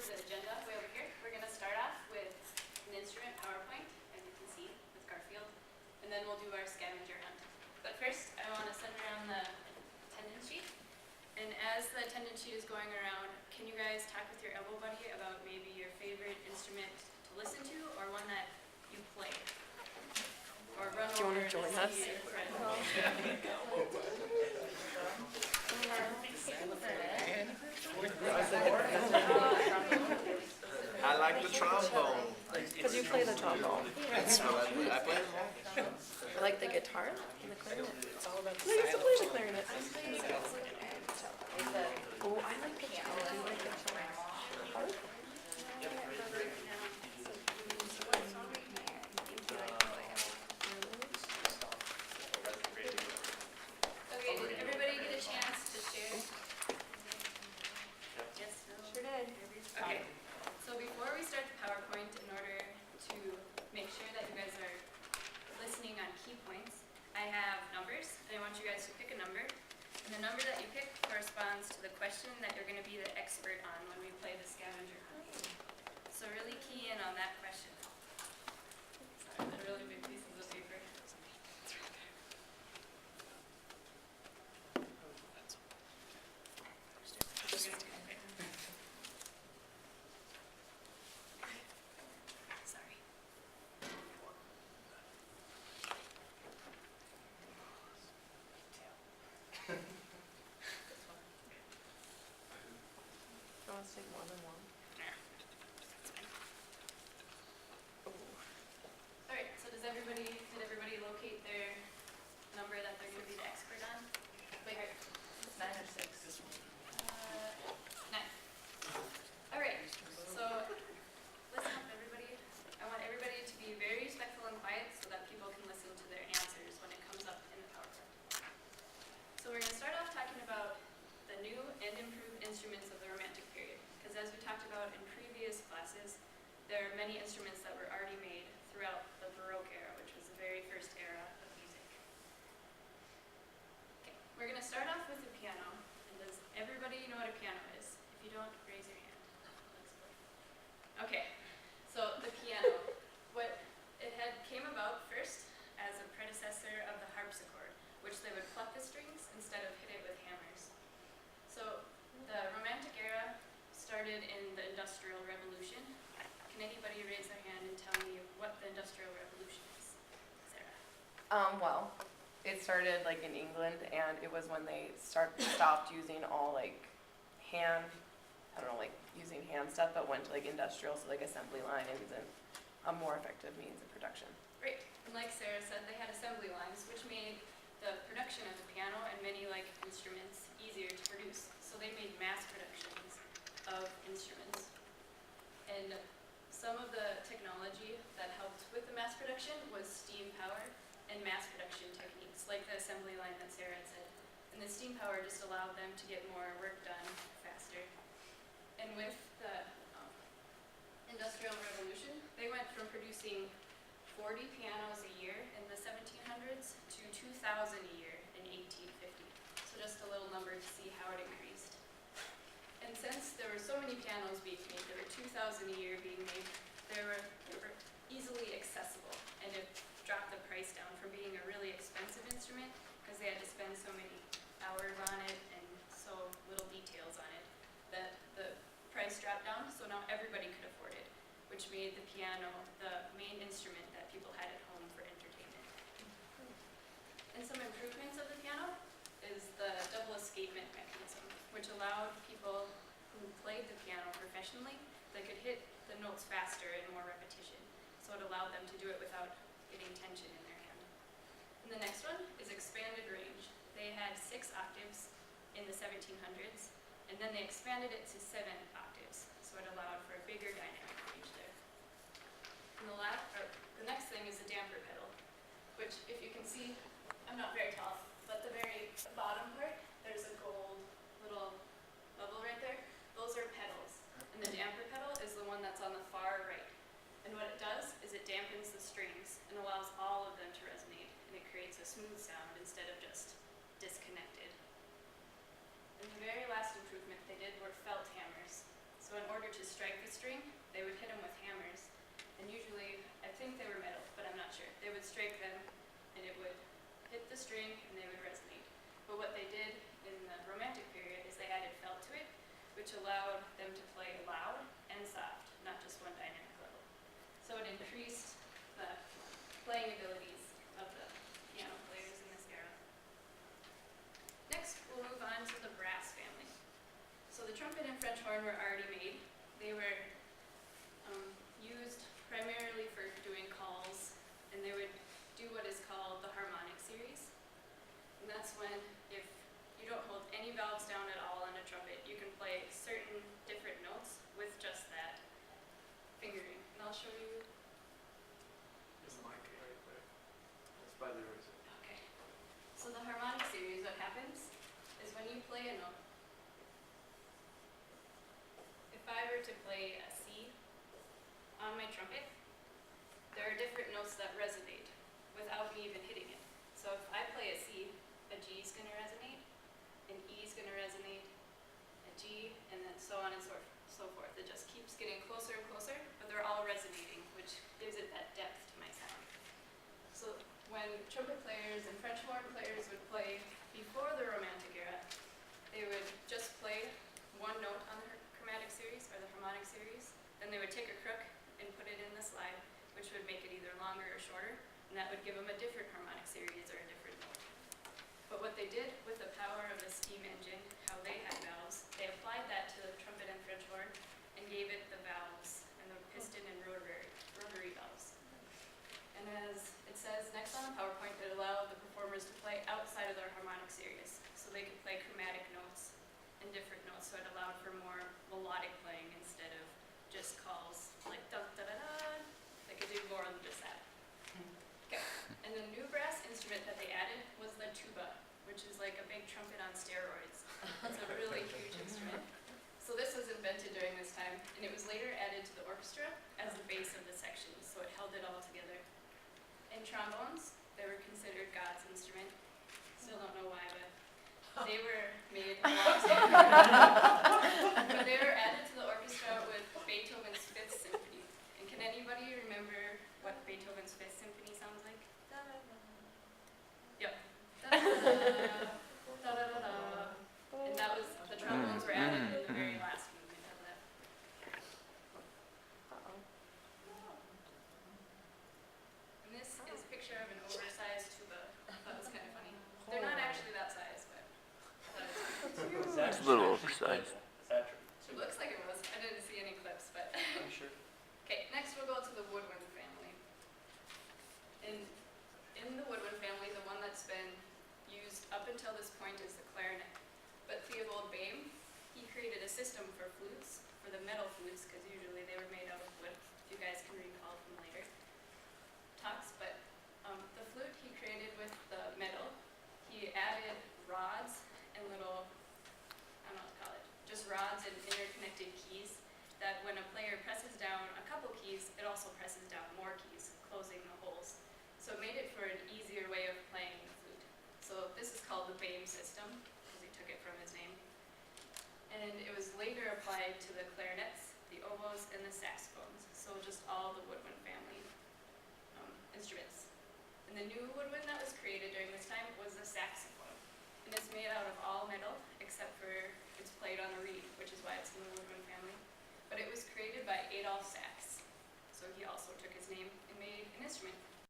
the agenda way over here. We're going to start off with an instrument PowerPoint, as you can see, with Garfield, and then we'll do our scavenger hunt. But first, I want to send around the attendance sheet. And as the attendance sheet is going around, can you guys talk with your elbow buddy about maybe your favorite instrument to listen to, or one that you play? Or run Do you want over to join see us? your friend. I like the trombone. Because you play the trombone. That's what I play them all. I like the guitar and the clarinet. It's all about the I used to play the clarinet. Oh, I like the piano. Do you like the harp? Okay, did everybody get a chance to share? Yes, no? Sure did. Okay, so before we start the PowerPoint, in order to make sure that you guys are listening on key points, I have numbers, and I want you guys to pick a number. And the number that you pick corresponds to the question that you're going to be the expert on when we play the scavenger hunt. So really key in on that question. Sorry, the really big pieces of paper. Sorry. Do you want to take more than one? Alright, so did everybody locate their number that they're going to be the expert on? Wait, 9 or 6. 9. Alright, so listen up everybody. I want everybody to be very respectful and quiet so that people can listen to their answers when it comes up in the PowerPoint. So we're going to start off talking about the new and improved instruments of the Romantic period. Because as we talked about in previous classes, there are many instruments that were already made throughout the Baroque era, which was the very first era of music. Okay, we're going to start off with the piano. And does everybody know what a piano is? If you don't, raise your hand. Okay, so the piano. Came about first as a predecessor of the harpsichord, which they would pluck the strings instead of hit it with hammers. So the Romantic era started in the Industrial Revolution. Can anybody raise their hand and tell me what the Industrial Revolution is? Sarah? Well, it started like in England, and it was when they stopped using all like hand, using hand stuff, but went to like industrial, so like assembly lines and a more effective means of production. Great. And like Sarah said, they had assembly lines, which made the production of the piano and many like instruments easier to produce. So they made mass productions of instruments. And some of the technology that helped with the mass production was steam power and mass production techniques, like the assembly line that Sarah had said. And the steam power just allowed them to get more work done faster. And with the Industrial Revolution, they went from producing 40 pianos a year in the 1700s to 2,000 a year in 1850. So just a little number to see how it increased. And since there were so many pianos being made, there were 2,000 a year being made, they were easily accessible, and it dropped the price down from being a really expensive instrument because they had to spend so many hours on it and so little details on it that the price dropped down, so now everybody could afford it, which made the piano the main instrument that people had at home for entertainment. And some improvements of the piano is the double escapement mechanism, which allowed people who played the piano professionally, they could hit the notes faster and more repetition. So it allowed them to do it without getting tension in their hand. And the next one is expanded range. They had 6 octaves in the 1700s, and then they expanded it to 7 octaves. So it allowed for a bigger dynamic range there. And the next thing is the damper pedal, which if you can see, I'm not very tall, but the very bottom part, there's a gold little bubble right there. Those are pedals. And the damper pedal is the one that's on the far right. And what it does is it dampens the strings and allows all of them to resonate, and it creates a smooth sound instead of just disconnected. And the very last improvement they did were felt hammers. So So in order to strike the string, they would hit them with hammers. And usually, I think they were metal, but I'm not sure. They would strike them, and it would hit the string, and they would resonate. But what they did in the Romantic period is they added felt to it, which allowed them to play loud and soft, not just one dynamic level. So it increased the playing abilities of the piano players in this era. Next, we'll move on to the brass family. So the trumpet and French horn were already made. They were used primarily for doing calls, and they would do what is called the harmonic series. And that's when, if you don't hold any valves down at all on a trumpet, you can play certain different notes with just that fingering. And I'll show you. There's a mic right there. That's by the reason. Okay. So the harmonic series, what happens is when you play a note, if I were to play a C on my trumpet, there are different notes that resonate without me even hitting it. So if I play a C, a G is going to resonate, an E is going to resonate, a G, and then so on and so forth. It just keeps getting closer and closer, but they're all resonating, which gives it that depth to my sound. So when trumpet players and French horn players would play before the Romantic era, they would just play one note on the chromatic series or the harmonic series, then they would take a crook and put it in the slide, which would make it either longer or shorter, and that would give them a different harmonic series or a different note. But what they did with the power of the steam engine, how they had valves, they applied that to the trumpet and French horn and gave it the valves and the piston and rotary valves. And as it says next on the PowerPoint, it allowed the performers to play outside of their harmonic series. So they could play chromatic notes and different notes, so it allowed for more melodic playing instead of just calls like da da da da. They could do more than just that. Okay. And the new brass instrument that they added was the tuba, which is like a big trumpet on steroids. It's a really huge instrument. So this was invented during this time, and it was later added to the orchestra as the base of the section, so it held it all together. And trombones, they were considered God's instrument. Still don't know why, but they were made a long time ago. But they were added to the orchestra with Beethoven's Fifth Symphony. And can anybody remember what Beethoven's Fifth Symphony sounds like? Yep. Da-da-da-da. And that was, the trombones were added in the very last movement of that. And this is a picture of an oversized tuba. That was kind of funny. They're not actually that size, but I thought it was It's a little oversized. Is that true? It looks like it was. I didn't see any clips, but. Are you sure? Okay, next we'll go to the woodwind family. In the woodwind family, the one that's been used up until this point is the clarinet. But Theobald Boehm, he created a system for flutes, for the metal flutes, because usually they were made out of wood, if you guys can recall from later talks. But the flute he created with the metal, he added rods and little, I don't know what to call it, just rods and interconnected keys that when a player presses down a couple keys, it also presses down more keys, closing the holes. So it made it for an easier way of playing the flute. So this is called the Boehm system, because he took it from his name. And it was later applied to the clarinets, the oboes, and the saxophones. So just all the woodwind family instruments. And the new woodwind that was created during this time was the saxophone. And it's made out of all metal, except for it's played on a reed, which is why it's in the woodwind family.